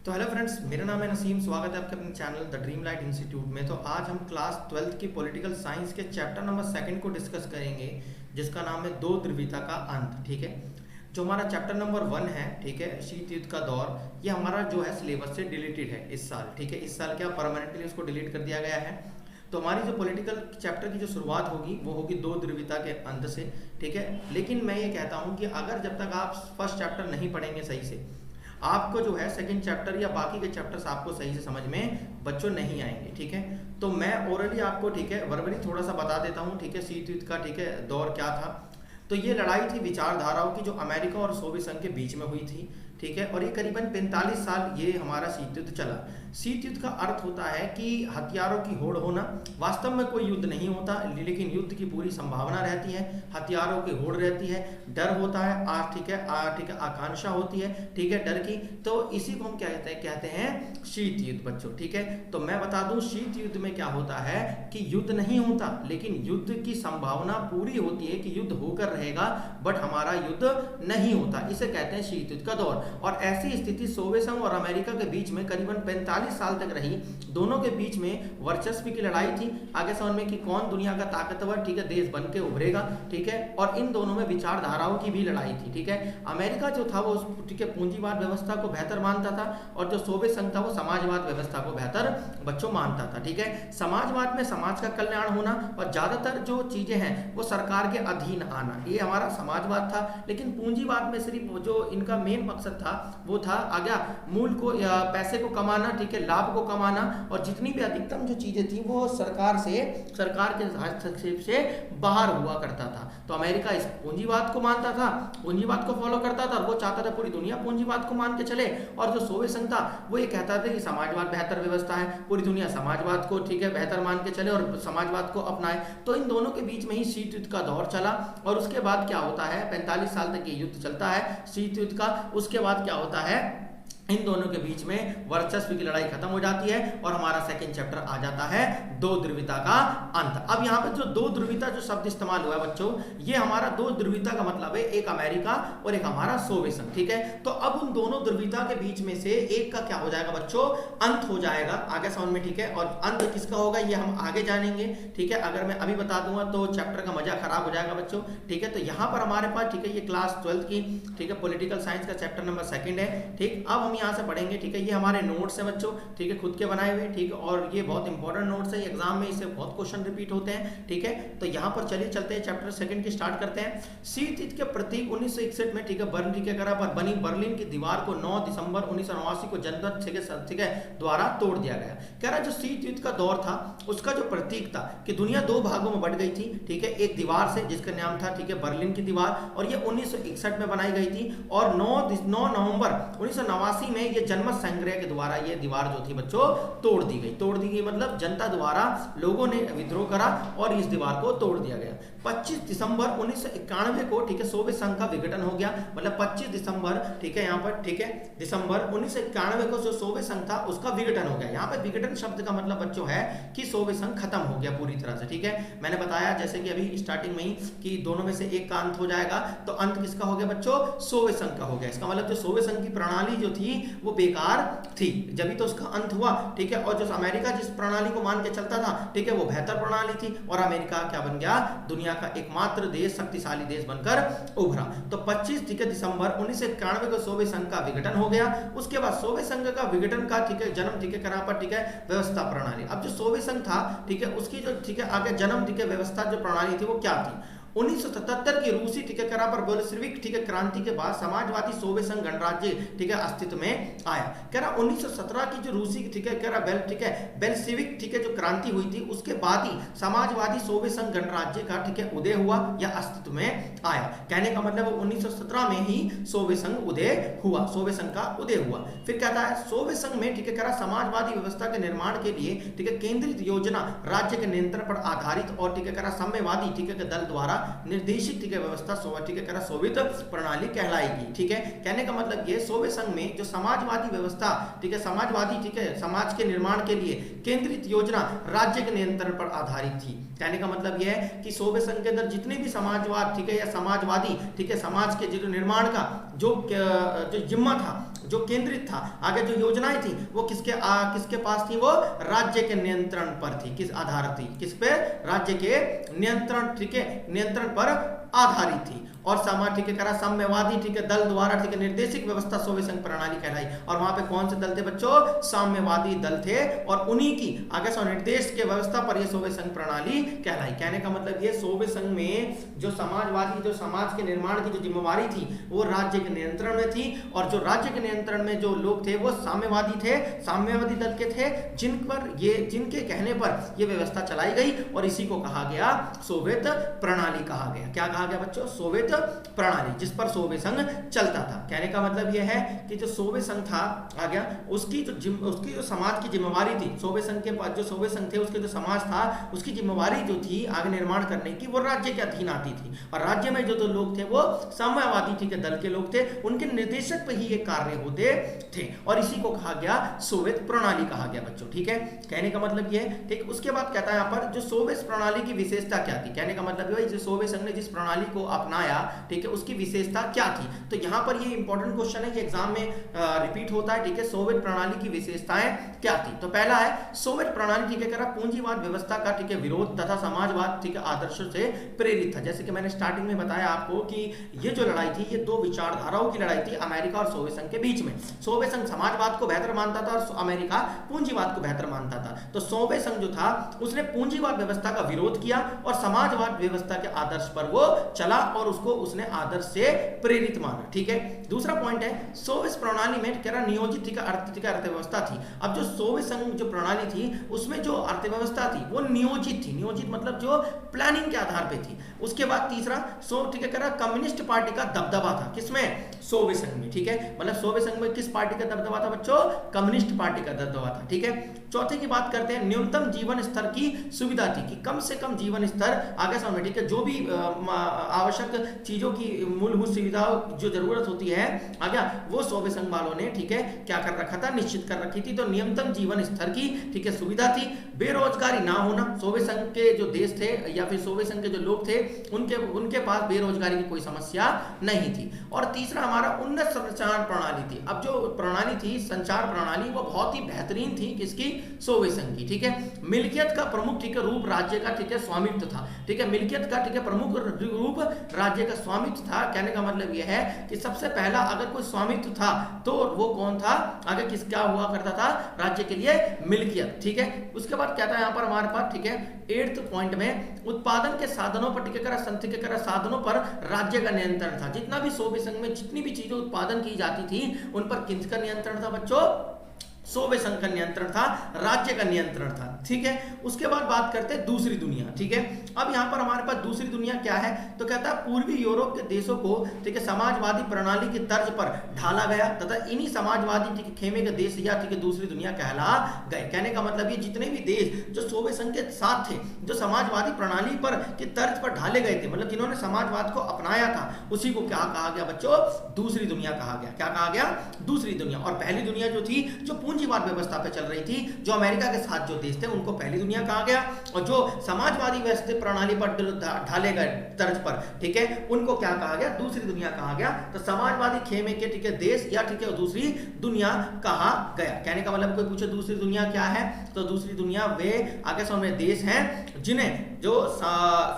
तो hello friends, मेरा नाम है नसीम। स्वागत है आपके अपने channel the dream light institute में। तो आज हम क्लास 12th की पॉलिटिकल साइंस के चैप्टर नंबर 2 को डिस्कस करेंगे, जिसका नाम है दो ध्रुवीयता का अंत। ठीक है, जो हमारा चैप्टर नंबर 1 है, ठीक है, शीत युद्ध का दौर, ये हमारा जो है सिलेबस से डिलीटेड है इस साल। ठीक है, इस साल क्या परमानेंटली उसको डिलीट कर दिया गया है। तो हमारी जो पॉलिटिकल चैप्टर की जो शुरुआत होगी वो होगी दो ध्रुवीयता के अंत से। ठीक है, लेकिन मैं ये कहता हूँ कि अगर जब तक आप फर्स्ट चैप्टर नहीं पढ़ेंगे सही से, आपको जो है सेकंड चैप्टर या बाकी के चैप्टर्स आपको सही से समझ में बच्चों नहीं आएंगे। ठीक है, तो मैं ऑलरेडी आपको, ठीक है, वर्बली थोड़ा सा बता देता हूँ। ठीक है, शीत युद्ध का, ठीक है, दौर क्या था। तो ये लड़ाई थी विचारधाराओं की जो अमेरिका और सोवियत संघ के बीच में हुई थी। ठीक है, और ये करीबन 45 साल ये हमारा शीत युद्ध चला। शीत युद्ध का अर्थ होता है कि हथियारों की होड़ होना। वास्तव में कोई युद्ध नहीं होता, लेकिन युद्ध की पूरी संभावना रहती है, हथियारों की होड़ रहती है, डर होता है, ठीक है, ठीक है, आकांक्षा होती है, ठीक है, डर की। तो इसी को हम क्या कहते हैं शीत युद्ध बच्चों। ठीक है, तो मैं बता दूं शीत युद्ध में क्या होता है कि युद्ध नहीं होता, लेकिन युद्ध की संभावना पूरी होती है कि युद्ध होकर रहेगा, बट हमारा युद्ध नहीं होता। इसे कहते हैं शीत युद्ध का दौर। और ऐसी स्थिति सोवियत संघ और अमेरिका के बीच में करीबन 45 साल तक रही। दोनों के बीच में वर्चस्व की लड़ाई थी, आगे समझ में कि कौन दुनिया का ताकतवर, ठीक है, देश बन के उभरेगा। ठीक है, और इन दोनों में विचारधाराओं की भी लड़ाई थी। ठीक है, अमेरिका जो था वो, ठीक है, पूंजीवाद व्यवस्था को बेहतर मानता था, और जो सोवियत संघ था वो समाजवाद व्यवस्था को बेहतर बच्चों मानता था। ठीक है, समाजवाद में समाज का कल्याण होना और ज्यादातर जो चीजें हैं वो सरकार के अधीन आना, ये हमारा समाजवाद था। लेकिन पूंजीवाद में सिर्फ जो इनका मेन मकसद था वो था आगे मूल को या पैसे को कमाना, ठीक है, लाभ को कमाना, और जितनी भी अधिकतम जो चीजें थी वो सरकार के हस्तक्षेप से बाहर हुआ करता था। तो अमेरिका इस पूंजीवाद को मानता था, पूंजीवाद को फॉलो करता था, और वो चाहता था पूरी दुनिया पूंजीवाद को मान के चले। और जो सोवियत संघ था वो ये कहता था कि समाजवाद बेहतर व्यवस्था है, पूरी दुनिया समाजवाद को, ठीक है, बेहतर मान के चले और समाजवाद को अपनाए। तो इन दोनों के बीच में ही शीत युद्ध का दौर चला। और उसके बाद क्या होता है, 45 साल तक ये युद्ध चलता है शीत युद्ध का। उसके बाद क्या होता है, इन दोनों के बीच में वर्चस्व की लड़ाई खत्म हो जाती है, और हमारा सेकंड चैप्टर आ जाता है दो ध्रुवीयता का अंत। अब यहाँ पे जो दो ध्रुवीयता जो शब्द इस्तेमाल हुआ है बच्चों, ये हमारा दो ध्रुवीयता का मतलब है एक अमेरिका और एक हमारा सोवियत संघ। ठीक है, तो अब उन दोनों ध्रुवीयता के बीच में से एक का क्या हो जाएगा बच्चों, अंत हो जाएगा आगे समझ में। ठीक है, और अंत किसका होगा ये हम आगे जानेंगे। ठीक है, अगर मैं अभी बता दूंगा तो चैप्टर का मजा खराब हो जाएगा बच्चों। ठीक है, तो यहाँ पर हमारे पास, ठीक है, ये क्लास 12 की, ठीक है, पॉलिटिकल साइंस का चैप्टर नंबर 2 है। ठीक, अब हम यहाँ से पढ़ेंगे। ठीक है, ये हमारे नोट्स हैं बच्चों, ठीक है, खुद के बनाए हुए। ठीक है, और ये बहुत इंपॉर्टेंट नोट्स है, एग्जाम में इससे बहुत क्वेश्चन रिपीट होते हैं। ठीक है, तो यहाँ पर चलिए चलते हैं चैप्टर 2 की स्टार्ट करते हैं। शीत युद्ध के प्रतीक 1961 में, ठीक है, बर्न, ठीक है, करा पर बनी बर्लिन की दीवार को 9 दिसंबर 1989 को जनता, ठीक है, द्वारा तोड़ दिया गया। कह रहा जो शीत युद्ध का दौर था उसका जो प्रतीक था कि दुनिया दो भागों में बढ़ गई थी। ठीक है, एक दीवार से जिसका नाम था, ठीक है, बर्लिन की दीवार, और ये 1961 में बनाई गई थी, और 9 नवंबर 1989 में ये जनमत संग्रह के द्वारा ये दीवार जो थी बच्चों तोड़ दी गई मतलब जनता द्वारा लोगों ने विद्रोह करा और इस दीवार को तोड़ दिया गया। 25 दिसंबर 1991 को, ठीक है, सोवियत संघ का विघटन हो गया। मतलब 25 दिसंबर, ठीक है, यहाँ पर, ठीक है, दिसंबर 1991 को जो सोवियत संघ था उसका विघटन हो गया। यहाँ पर विघटन शब्द का मतलब बच्चों है कि सोवियत संघ खत्म हो गया पूरी तरह से। ठीक है, मैंने बताया जैसे कि अभी स्टार्टिंग में ही कि दोनों में से एक का अंत हो जाएगा, तो अंत किसका हो गया बच्चों, सोवियत संघ का हो गया। इसका मतलब जो सोवियत संघ की प्रणाली जो थी वो बेकार थी, जब तो उसका अंत हुआ। ठीक है, और जो अमेरिका जिस प्रणाली को मान के चलता था, ठीक है, वो बेहतर प्रणाली थी, और अमेरिका क्या बन गया, दुनिया का एकमात्र देश, शक्तिशाली देश बनकर उभरा। तो 25, ठीक है, दिसंबर 1991 को सोवियत संघ का विघटन हो गया। उसके बाद सोवियत संघ का विघटन का, ठीक है, जन्म, ठीक है, करा पर, ठीक है, व्यवस्था प्रणाली। अब जो सोवियत संघ था, ठीक है, उसकी जो, ठीक है, आगे जन्म, ठीक है, व्यवस्था जो प्रणाली थी वो क्या थी। 1977 की रूसी, ठीक है, करा पर बोल्शेविक, ठीक है, क्रांति के बाद समाजवादी सोवियत संघ गणराज्य, ठीक है, अस्तित्व में आया। कह रहा 1917 की जो रूसी, ठीक है, कह रहा ठीक है, बेल्शेविक, ठीक है, जो क्रांति हुई थी उसके बाद ही समाजवादी सोवियत संघ गणराज्य का, ठीक है, उदय हुआ या अस्तित्व में आया। कहने का मतलब 1917 में ही सोवियत संघ उदय हुआ, सोवियत संघ का उदय हुआ। फिर कहता है सोवियत संघ में, ठीक है, कह रहा समाजवादी व्यवस्था के निर्माण के लिए, ठीक है, केंद्रित योजना राज्य के नियंत्रण पर आधारित और, ठीक है, कह रहा साम्यवादी, ठीक है, दल द्वारा निर्देशित, ठीक है, व्यवस्था सोवियत प्रणाली कहलाएगी। ठीक है, कहने का मतलब ये सोवियत संघ में जो समाजवादी व्यवस्था, ठीक है, समाजवादी, ठीक है, समाज के निर्माण के लिए केंद्रित योजना राज्य के नियंत्रण पर आधारित थी। कहने का मतलब यह है कि सोवियत संघ के अंदर जितने भी समाजवाद, ठीक है, या समाजवादी, ठीक है, समाज के जो निर्माण का जो जिम्मा था, जो केंद्रित था, आगे जो योजनाएं थी वो किसके पास थी, वो राज्य के नियंत्रण पर थी। किस आधार थी, किस पे, राज्य के नियंत्रण, ठीक है, नियंत्रण पर आधारित थी। और समाज, ठीक है, करा साम्यवादी, ठीक है, दल द्वारा, ठीक है, निर्देशित व्यवस्था सोवियत संघ प्रणाली कहलाई। और वहां पे कौन से दल थे बच्चों, साम्यवादी दल थे, और उन्हीं की आगे निर्देश के व्यवस्था पर यह सोवियत संघ प्रणाली कहलाई। कहने का मतलब ये सोवियत संघ में जो समाजवादी, जो समाज के निर्माण की जो जिम्मेवारी थी वो राज्य के नियंत्रण में थी, और जो राज्य के नियंत्रण में जो लोग थे वो साम्यवादी थे, साम्यवादी दल के थे, जिनके कहने पर यह व्यवस्था चलाई गई, और इसी को कहा गया सोवियत प्रणाली कहा गया। क्या कहा गया बच्चों, सोवियत प्रणाली, जिस पर सोवियत संघ चलता था। कहने का मतलब यह है कि जो सोवियत संघ था आ गया, उसकी जो समाज की जिम्मेवारी थी, सोवियत संघ के पास जो सोवियत संघ थे उसके जो समाज था उसकी जिम्मेवारी जो थी आगे निर्माण करने की, वो राज्य के अधीन आती थी। और राज्य में जो लोग थे वो साम्यवादी, ठीक है, दल के लोग थे, उनके निर्देशक पे ही ये कार्य होते थे, और इसी को कहा गया सोवियत प्रणाली कहा गया बच्चों। ठीक है, कहने का मतलब ये है। ठीक, उसके बाद कहता है यहाँ पर जो सोवियत प्रणाली की विशेषता क्या थी। कहने का मतलब ये सोवियत संघ ने जिस प्रणाली को अपनाया, ठीक है, उसकी विशेषता क्या थी। तो यहाँ पर ये इंपॉर्टेंट क्वेश्चन है कि एग्जाम में रिपीट होता है। ठीक है, सोवियत प्रणाली की विशेषताएं क्या थी। तो पहला है सोवियत प्रणाली, ठीक है, कह रहा पूंजीवाद व्यवस्था का, ठीक है, विरोध तथा समाजवाद, ठीक है, आदर्शों से प्रेरित था। जैसे कि मैंने स्टार्टिंग में बताया आपको कि ये जो लड़ाई थी ये दो विचारधाराओं की लड़ाई थी अमेरिका और सोवियत संघ के बीच में। सोवियत संघ समाजवाद को बेहतर मानता था और अमेरिका पूंजीवाद को बेहतर मानता था। तो सोवियत संघ जो था उसने पूंजीवाद व्यवस्था का विरोध किया और समाजवाद व्यवस्था के आदर्श पर वो चला और उसको उसने आदर्श से प्रेरित माना। ठीक है, दूसरा पॉइंट है सोवियत प्रणाली में कह रहा नियोजित, ठीक है, अर्थव्यवस्था थी। अब जो सोवियत संघ जो प्रणाली थी उसमें जो अर्थव्यवस्था थी वो नियोजित थी। नियोजित मतलब जो प्लानिंग के आधार पे थी। उसके बाद तीसरा ठीक है, कह रहा कम्युनिस्ट पार्टी का दबदबा था। किसमें, सोवियत संघ में। ठीक है, मतलब सोवियत संघ में किस पार्टी का दबदबा था बच्चों, कम्युनिस्ट पार्टी का दबदबा था। ठीक है, चौथे की बात करते हैं न्यूनतम जीवन स्तर की सुविधा थी कि कम से कम जीवन स्तर आगे सामने, ठीक है, जो भी आवश्यक चीजों की मूलभूत सुविधाओं जो जरूरत होती है आगे वो सोवियत संघ वालों ने, ठीक है, क्या कर रखा था, निश्चित कर रखी थी। तो न्यूनतम जीवन स्तर की, ठीक है, सुविधा थी। बेरोजगारी ना होना, सोवियत संघ के जो देश थे या फिर सोवियत संघ के जो लोग थे उनके पास बेरोजगारी की कोई समस्या नहीं थी। और तीसरा हमारा उन्नत संचार प्रणाली थी। अब जो प्रणाली थी संचार प्रणाली वो बहुत ही बेहतरीन थी, किसकी, सोवियत संघ की। ठीक है, मिल्कियत का प्रमुख, ठीक है, रूप राज्य का, ठीक है, स्वामित्व था। ठीक है, मिल्कियत का, ठीक है, प्रमुख रूप राज्य का स्वामित्व था। कहने का मतलब यह है कि सबसे पहला अगर कोई स्वामित्व था तो वो कौन था, आगे किसका हुआ करता था, राज्य के लिए मिल्कियत। ठीक है, उसके बाद क्या था यहाँ पर हमारे पास, ठीक है, 8th पॉइंट में उत्पादन के साधनों पर, ठीक है, साधनों पर राज्य का नियंत्रण था। जितना भी सोवियत संघ में जितनी भी चीजें उत्पादन की जाती थी उन पर किसका नियंत्रण था बच्चों, सोवियत संघ का नियंत्रण था, राज्य का नियंत्रण था। ठीक है, उसके बाद बात करते हैं दूसरी दुनिया। ठीक है, अब यहां पर हमारे पास दूसरी दुनिया क्या है, तो कहता है पूर्वी यूरोप के देशों को, ठीक है, समाजवादी प्रणाली की तर्ज पर ढाला गया तथा इन्हीं समाजवादी, ठीक है, खेमे के देश या, ठीक है, दूसरी दुनिया कहला गए। कहने का मतलब ये जितने भी देश जो सोवियत संघ के साथ थे, जो समाजवादी प्रणाली पर की तर्ज पर ढाले गए थे, मतलब जिन्होंने समाजवाद को अपनाया था, उसी को क्या कहा गया बच्चों, दूसरी दुनिया कहा गया। क्या कहा गया, दूसरी दुनिया। और पहली दुनिया जो थी जो पूंजीवाद व्यवस्था पे चल रही थी, जो अमेरिका के साथ जो देश थे उनको पहली दुनिया कहा गया, और जो समाजवादी व्यवस्था प्रणाली पर ढाले गए तर्ज पर, ठीक है, उनको क्या कहा गया, दूसरी दुनिया कहा गया। तो समाजवादी खेमे के, ठीक है, देश या, ठीक है, दूसरी दुनिया कहा गया। कहने का मतलब कोई पूछे दूसरी दुनिया क्या है, तो दूसरी दुनिया वे आगे सामने देश हैं जिन्हें जो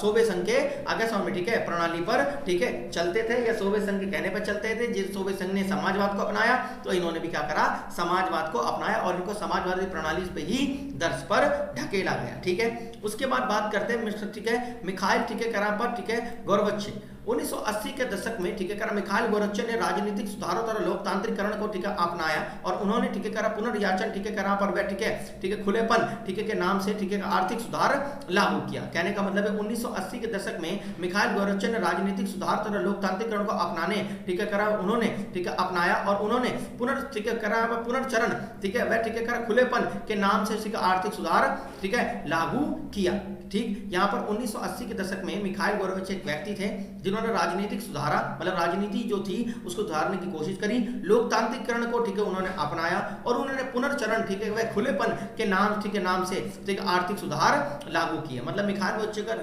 सोवियत संघ के आगे सामने, ठीक है, प्रणाली पर, ठीक है, चलते थे या सोवियत संघ के कहने पर चलते थे। जिस सोवियत संघ ने समाजवाद को अपनाया तो इन्होंने भी क्या करा, समाजवाद को अपनाया और इनको समाजवादी प्रणाली पे ही दर्ज पर ढकेला गया। ठीक है, उसके बाद बात करते हैं, ठीक है, मिखाइल, ठीक है, करा पर, ठीक है, गोर्बचेव 1980 के दशक में, ठीक है, करा मिखाइल गोर्बचेव ने राजनीतिक सुधारों और लोकतांत्रिकरण को, ठीक है, अपनाया और उन्होंने, ठीक है, करा पुनर्याचन, ठीक है, करा पर, ठीक है, खुलेपन, ठीक है, के नाम से, ठीक है, आर्थिक सुधार लागू किया। कहने का मतलब है 1980 के दशक में मिखाइल गोर्बचेव ने राजनीतिक सुधार तथा लोकतांत्रिकरण को अपनाने, ठीक है, करा उन्होंने, ठीक है, अपनाया और उन्होंने ठीक है, करा पुनर्चरण, ठीक है, वह, ठीक है, करा खुलेपन के नाम से, ठीक है, आर्थिक सुधार, ठीक है, लागू किया। ठीक, यहाँ पर 1980 के दशक में मिखाइल गोर्बचेव एक व्यक्ति थे जिन्होंने राजनीतिक सुधारा, मतलब राजनीति जो थी उसको सुधारने की कोशिश करी, लोकतांत्रिकरण को ठीक है उन्होंने अपनाया, और उन्होंने पुनर्चरण ठीक है वह खुलेपन के नाम ठीक है नाम से ठीक है आर्थिक सुधार लागू किए। मतलब मिखाइल गोर्बेचोव का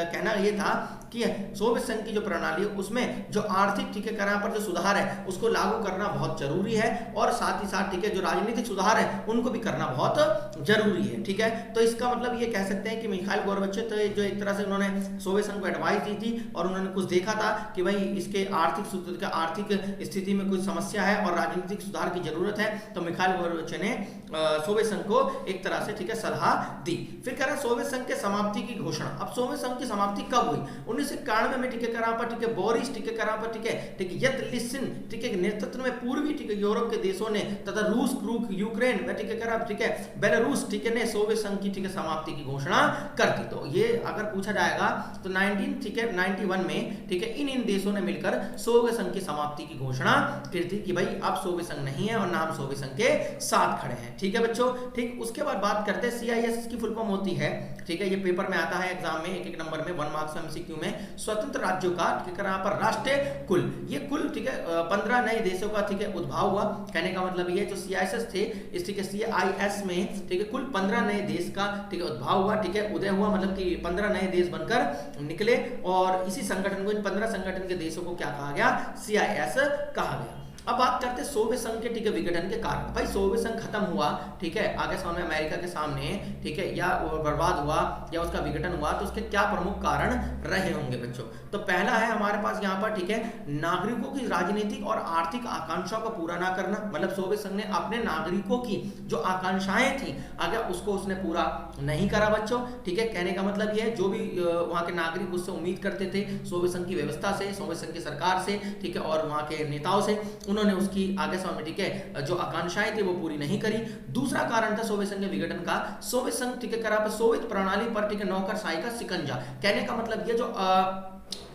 कहना यह था कि सोवियत संघ की जो प्रणाली है उसमें जो आर्थिक ठीक है करा पर जो सुधार है उसको लागू करना बहुत जरूरी है, और साथ ही साथ ठीक है जो राजनीतिक सुधार है उनको भी करना बहुत जरूरी है। ठीक है, तो इसका मतलब ये कह सकते हैं कि मिखाइल गोर्बेचोव तो जो एक तरह से उन्होंने सोवियत संघ को एडवाइस दी थी, और उन्होंने कुछ देखा था कि भाई इसके आर्थिक स्थिति में कुछ समस्या है और राजनीतिक सुधार की जरूरत है, तो मिखाइल गोर्बेचोव ने सोवियत संघ को एक तरह से ठीक है सलाह दी। फिर कह रहा सोवियत संघ के समाप्ति की घोषणा। अब सोवियत संघ की समाप्ति कब हुई? 1991 में ठीक है करा पर ठीक है बोरिस ठीक है करा पर ठीक है येल्त्सिन ठीक है नेतृत्व में पूर्वी ठीक है यूरोप के देशों ने तथा रूस, यूक्रेन में ठीक है करा ठीक है बेलारूस ठीक है ने सोवियत संघ की ठीक है समाप्ति की घोषणा कर दी। तो ये अगर पूछा जाएगा तो 1991 में ठीक है इन देशों ने मिलकर सोवियत संघ की समाप्ति की घोषणा की थी कि भाई अब सोवियत संघ नहीं है और ना हम सोवियत संघ के साथ खड़े हैं। ठीक है बच्चों, ठीक उसके बाद बात करते हैं CIS की फुल फॉर्म होती है ठीक है, ये पेपर में आता है एग्जाम में एक नंबर में 1 मार्क्स MCQ में, स्वतंत्र राज्यों का ठीक है यहाँ पर राष्ट्रीय कुल, ये कुल ठीक है 15 नए देशों का ठीक है उद्भव हुआ। कहने का मतलब ये जो CIS थे इस ठीक है CIS में ठीक है कुल 15 नए देश का ठीक है उद्भव हुआ, ठीक है उदय हुआ, मतलब कि 15 नए देश बनकर निकले, और इसी संगठन को इन 15 संगठन के देशों को क्या कहा गया? CIS कहा गया। अब बात करते हैं सोवियत संघ के ठीक है विघटन के कारण। भाई सोवियत संघ खत्म हुआ ठीक है आगे सामने अमेरिका के सामने ठीक है, या बर्बाद हुआ या उसका विघटन हुआ, तो उसके क्या प्रमुख कारण रहे होंगे बच्चों? तो पहला है हमारे पास यहाँ पर ठीक है नागरिकों की राजनीतिक और आर्थिक आकांक्षाओं को पूरा ना करना। मतलब सोवियत संघ ने अपने नागरिकों की जो आकांक्षाएं थी आगे उसको उसने पूरा नहीं करा बच्चों। ठीक है, कहने का मतलब ये है जो भी वहाँ के नागरिक उससे उम्मीद करते थे सोवियत संघ की व्यवस्था से, सोवियत संघ की सरकार से ठीक है और वहाँ के नेताओं से, उन्होंने उसकी आगे समय ठीक है जो आकांक्षाएं थी वो पूरी नहीं करी। दूसरा कारण था सोवियत संघ के विघटन का, सोवियत संघ ठीक है करा पर सोवियत प्रणाली पर ठीक है नौकरशाही का शिकंजा। कहने का मतलब ये जो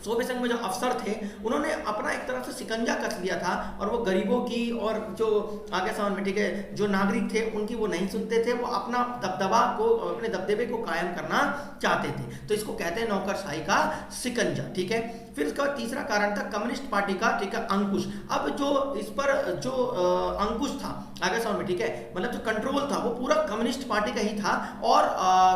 सोवियत संघ में जो अफसर थे उन्होंने अपना एक तरह से शिकंजा कस लिया था, और वो गरीबों की और जो आगे समझ में ठीक है जो नागरिक थे उनकी वो नहीं सुनते थे, वो अपना दबदबा को अपने दबदबे को कायम करना चाहते थे। तो इसको कहते हैं नौकरशाही का शिकंजा। ठीक है, फिर इसका तीसरा कारण था कम्युनिस्ट पार्टी का ठीक है अंकुश। अब जो इस पर जो अंकुश था आगे समझ में ठीक है मतलब जो कंट्रोल था वो पूरा कम्युनिस्ट पार्टी का ही था, और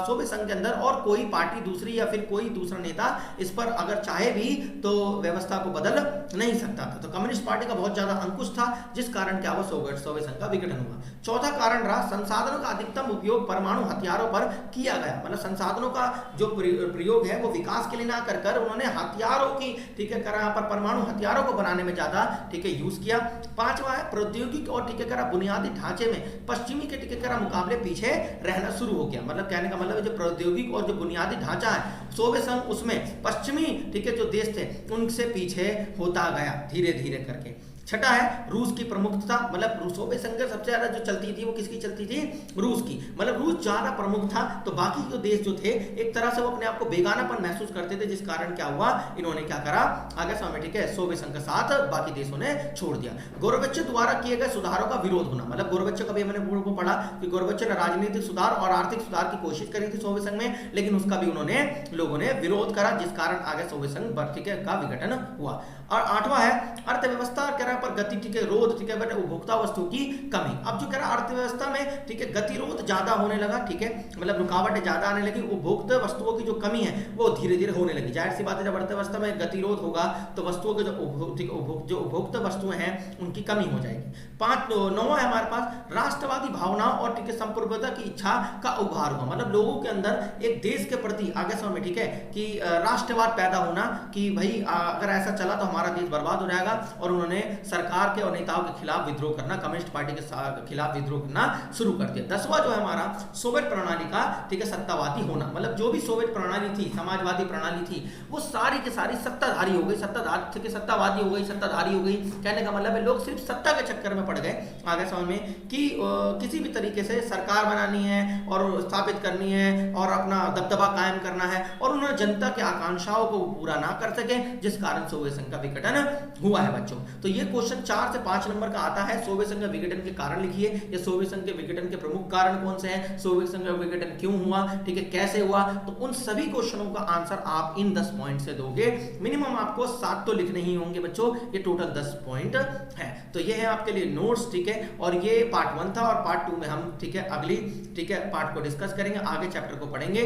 सोवियत संघ के अंदर और कोई पार्टी दूसरी या फिर कोई दूसरा नेता इस पर अगर चाहे भी तो व्यवस्था को बदल नहीं सकता था। तो कम्युनिस्ट पार्टी का बहुत ज्यादा अंकुश था, जिस कारण क्या हुआ सोवियत संघ का विघटन हुआ। चौथा कारण रहा संसाधनों का अधिकतम उपयोग परमाणु हथियारों पर किया गया। मतलब संसाधनों का जो प्रयोग है वो विकास के लिए ना कर उन्होंने हथियारों की ठीक है करा पर परमाणु हथियारों को बनाने में ज्यादा ठीक है यूज किया। पांचवा है प्रौद्योगिक और ठीक है करा बुनियादी ढांचे में पश्चिमी के ठीक है करा मुकाबले पीछे रहना शुरू हो गया। मतलब कहने का मतलब जो प्रौद्योगिक और जो बुनियादी ढांचा है सोवियत संघ उसमें पश्चिमी ठीक है जो देश थे उनसे पीछे होता गया धीरे धीरे करके। छठा है रूस की प्रमुखता। मतलब सोवियत संघ सबसे ज्यादा जो चलती थी वो किसकी चलती थी? रूस की। मतलब रूस ज्यादा प्रमुख था, तो बाकी जो देश जो थे एक तरह से वो अपने आप को बेगानापन महसूस करते थे, जिस कारण क्या हुआ इन्होंने क्या करा आगे समय ठीक है सोवियत संघ के साथ बाकी देशों ने छोड़ दिया। गोर्बेचोव द्वारा किए गए सुधारों का विरोध होना। मतलब गोर्बेचोव का भी मैंने पूर्व को पढ़ा कि गोर्बेचोव ने राजनीतिक सुधार और आर्थिक सुधार की कोशिश करी थी सोवियत संघ में, लेकिन उसका भी उन्होंने लोगों ने विरोध करा, जिस कारण आगे सोवियत संघ ठीक है का विघटन हुआ। और आठवां है अर्थव्यवस्था पर गति ठीक है रोध ठीक है बट उपभोक्ता वस्तु की कमी। अब जो कह रहा अर्थव्यवस्था में ठीक है गतिरोध ज्यादा होने लगा। ठीक है, मतलब रुकावटें ज्यादा आने लगी, उपभोक्ता वस्तुओं की जो कमी है वो धीरे धीरे होने लगी। जाहिर सी बात है जब अर्थव्यवस्था में गतिरोध होगा तो वस्तुओं के जो उपभोक्ता वस्तुएं हैं उनकी कमी हो जाएगी। नौवां है हमारे पास राष्ट्रवादी भावनाओं और ठीक है संप्रभुता की इच्छा का उभार हुआ। मतलब लोगों के अंदर एक देश के प्रति आगे समय में ठीक है कि राष्ट्रवाद पैदा होना कि भाई अगर ऐसा चला तो हमारा देश बर्बाद हो जाएगा, और उन्होंने सरकार के और नेताओं के खिलाफ विद्रोह करना, कम्युनिस्ट पार्टी के खिलाफ विद्रोह करना शुरू कर दिया। 10वां जो है हमारा सोवियत प्रणाली का ठीक है सत्तावादी होना। मतलब जो भी सोवियत प्रणाली थी, समाजवादी प्रणाली थी, वो सारी की सारी सत्ताधारी हो गई, सत्तावादी हो गई, सत्ताधारी हो गई। कहने का मतलब है लोग सिर्फ सत्ता के चक्कर में पड़ गए आगे समय में कि किसी भी तरीके से सरकार बनानी है और स्थापित करनी है और अपना दबदबा कायम करना है, और उन्होंने जनता की आकांक्षाओं को पूरा ना कर सके, जिस कारण सोवियत संघ का विघटन हुआ है बच्चों। तो ये क्वेश्चन 4 से 5 नंबर का आता है। सोवियत संघ के विघटन के कारण लिखिए, ये सोवियत संघ के विघटन के प्रमुख कारण कौन से हैं, सोवियत संघ का विघटन क्यों हुआ, ठीक है, कैसे हुआ। तो उन सभी क्वेश्चनों का आंसर आप इन 10 पॉइंट से दोगे। मिनिमम आपको 7 तो लिखने ही होंगे बच्चों, ये टोटल 10 पॉइंट है। तो ये है आपके लिए नोट्स, ठीक है, और ये पार्ट 1 था, और पार्ट 2 में हम, ठीक है, अगली, ठीक है, पार्ट को डिस्कस करेंगे, आगे चैप्टर को पढ़ेंगे।